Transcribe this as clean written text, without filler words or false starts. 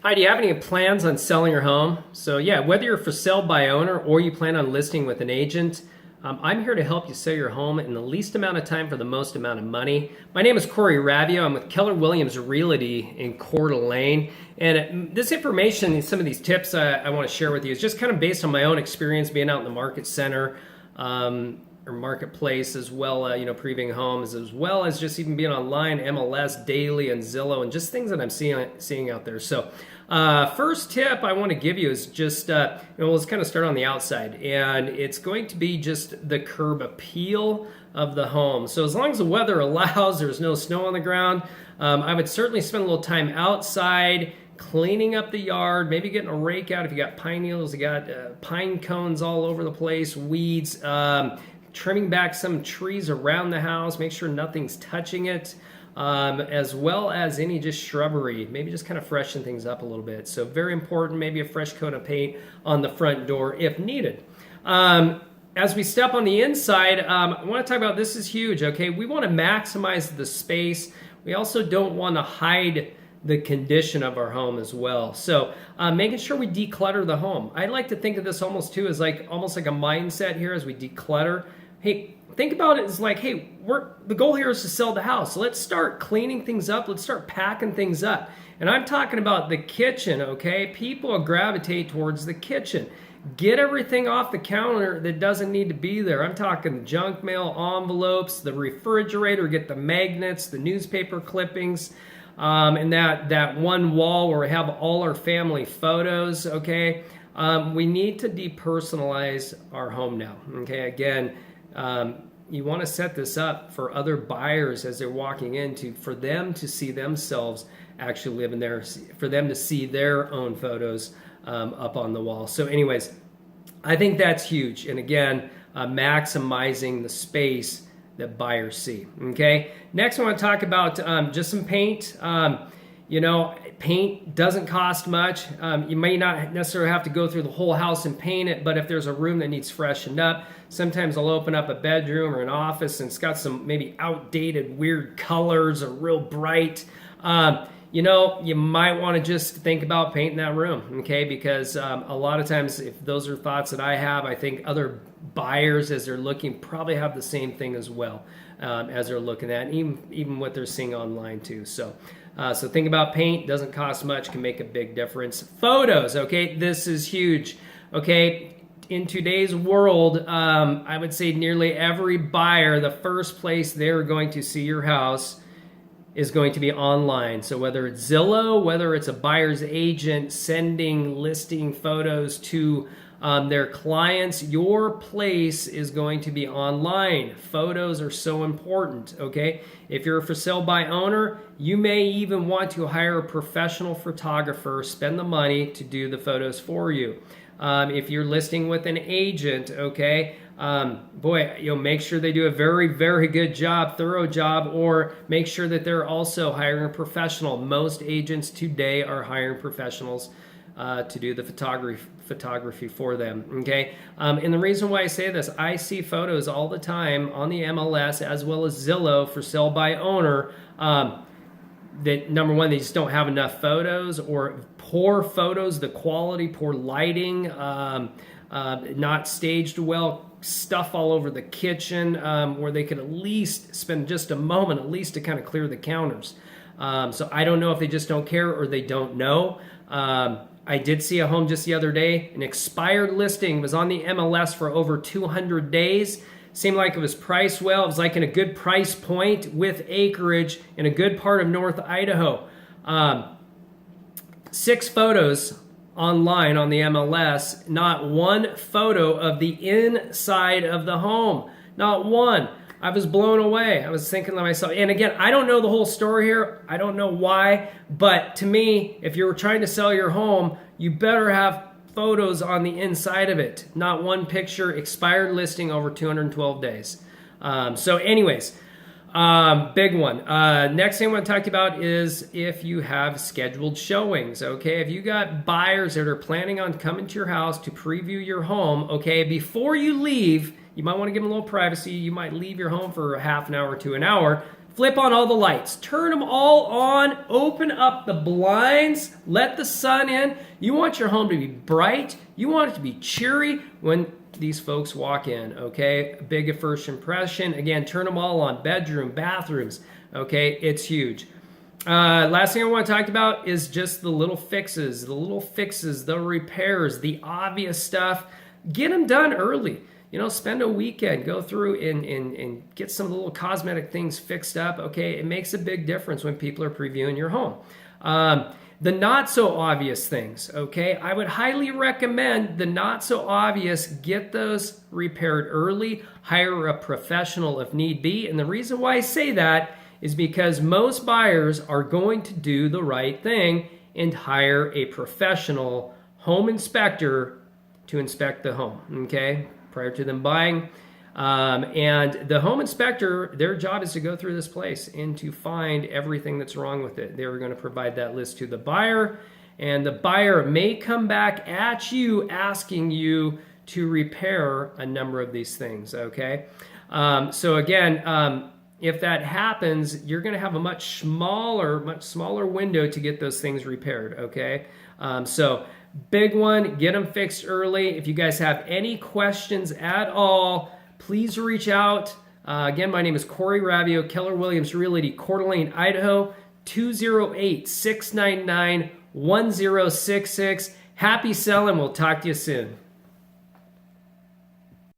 Hi, do you have any plans on selling your home? So, yeah, whether you're for sale by owner or you plan on listing with an agent, I'm here to help you sell your home in the least amount of time for the most amount of money. My name is Corey Raivio. I'm with Keller Williams Realty in Coeur d'Alene. And this information and some of these tips I want to share with you is just kind of based on my own experience being out in the market center. Or marketplace, as well, previewing homes, as well as just even being online, MLS daily, and Zillow, and just things that I'm seeing out there. So, first tip I want to give you is just let's kind of start on the outside, and it's going to be just the curb appeal of the home. So as long as the weather allows, there's no snow on the ground, I would certainly spend a little time outside cleaning up the yard, maybe getting a rake out if you got pine needles, you got pine cones all over the place, weeds, trimming back some trees around the house, make sure nothing's touching it, as well as any just shrubbery, maybe just kind of freshen things up a little bit. So very important, maybe a fresh coat of paint on the front door if needed. As we step on the inside, I want to talk about, this is huge, okay? We want to maximize the space. We also don't want to hide the condition of our home as well. So making sure we declutter the home. I like to think of this almost too as almost like a mindset here as we declutter. Hey, think about it as like, hey, the goal here is to sell the house. So let's start cleaning things up. Let's start packing things up. And I'm talking about the kitchen, okay? People gravitate towards the kitchen. Get everything off the counter that doesn't need to be there. I'm talking junk mail, envelopes, the refrigerator, get the magnets, the newspaper clippings, and that one wall where we have all our family photos, okay? We need to depersonalize our home now, okay? Again, you want to set this up for other buyers as they're walking in for them to see themselves actually living there, for them to see their own photos up on the wall. So anyways, I think that's huge. And again, maximizing the space that buyers see. Okay. Next, I want to talk about just some paint. Paint doesn't cost much. You may not necessarily have to go through the whole house and paint it, but if there's a room that needs freshened up, sometimes I'll open up a bedroom or an office and it's got some maybe outdated, weird colors or real bright. You might want to just think about painting that room, okay? Because a lot of times, if those are thoughts that I have, I think other buyers, as they're looking, probably have the same thing as well, as they're looking at, and even what they're seeing online too. So think about paint. Doesn't cost much, can make a big difference. Photos, okay? This is huge, okay? In today's world, I would say nearly every buyer, the first place they're going to see your house is going to be online. So whether it's Zillow, whether it's a buyer's agent sending listing photos to their clients, your place is going to be online. Photos are so important, okay? If you're a for sale by owner, you may even want to hire a professional photographer, spend the money to do the photos for you. If you're listing with an agent, okay, make sure they do a very, very good job, thorough job, or make sure that they're also hiring a professional. Most agents today are hiring professionals to do the photography for them, okay? And the reason why I say this, I see photos all the time on the MLS as well as Zillow for sale by owner, that number one, they just don't have enough photos, or poor photos, the quality, poor lighting, not staged well, stuff all over the kitchen, where they could at least spend just a moment at least to kind of clear the counters. So I don't know if they just don't care or they don't know. I did see a home just the other day, an expired listing, was on the MLS for over 200 days. Seemed like it was priced well. It was like in a good price point with acreage in a good part of North Idaho. 6 photos online on the MLS, not one photo of the inside of the home. Not one. I was blown away. I was thinking to myself, and again, I don't know the whole story here. I don't know why, but to me, if you're trying to sell your home, you better have photos on the inside of it. Not one picture, expired listing over 212 days. So anyways, big one. Next thing I want to talk to you about is if you have scheduled showings, okay? If you got buyers that are planning on coming to your house to preview your home, okay, before you leave, you might want to give them a little privacy. You might leave your home for a half an hour to an hour. flip on all the lights, turn them all on, open up the blinds, let the sun in. You want your home to be bright. You want it to be cheery when these folks walk in, okay? Big first impression. Again, turn them all on, bedroom, bathrooms, okay? It's huge. Last thing I want to talk about is just the little fixes, the repairs, the obvious stuff. Get them done early. You know, spend a weekend, go through and get some little cosmetic things fixed up, okay? It makes a big difference when people are previewing your home. The not so obvious things, okay? I would highly recommend the not so obvious, get those repaired early, hire a professional if need be. And the reason why I say that is because most buyers are going to do the right thing and hire a professional home inspector to inspect the home, okay, prior to them buying. And the home inspector, their job is to go through this place and to find everything that's wrong with it. They're going to provide that list to the buyer, and the buyer may come back at you asking you to repair a number of these things, okay? So again, if that happens, you're going to have a much smaller window to get those things repaired, okay? So big one, get them fixed early. If you guys have any questions at all, please reach out. Again, my name is Corey Raivio, Keller Williams Realty, Coeur d'Alene, Idaho, 208-699-1066. Happy selling. We'll talk to you soon.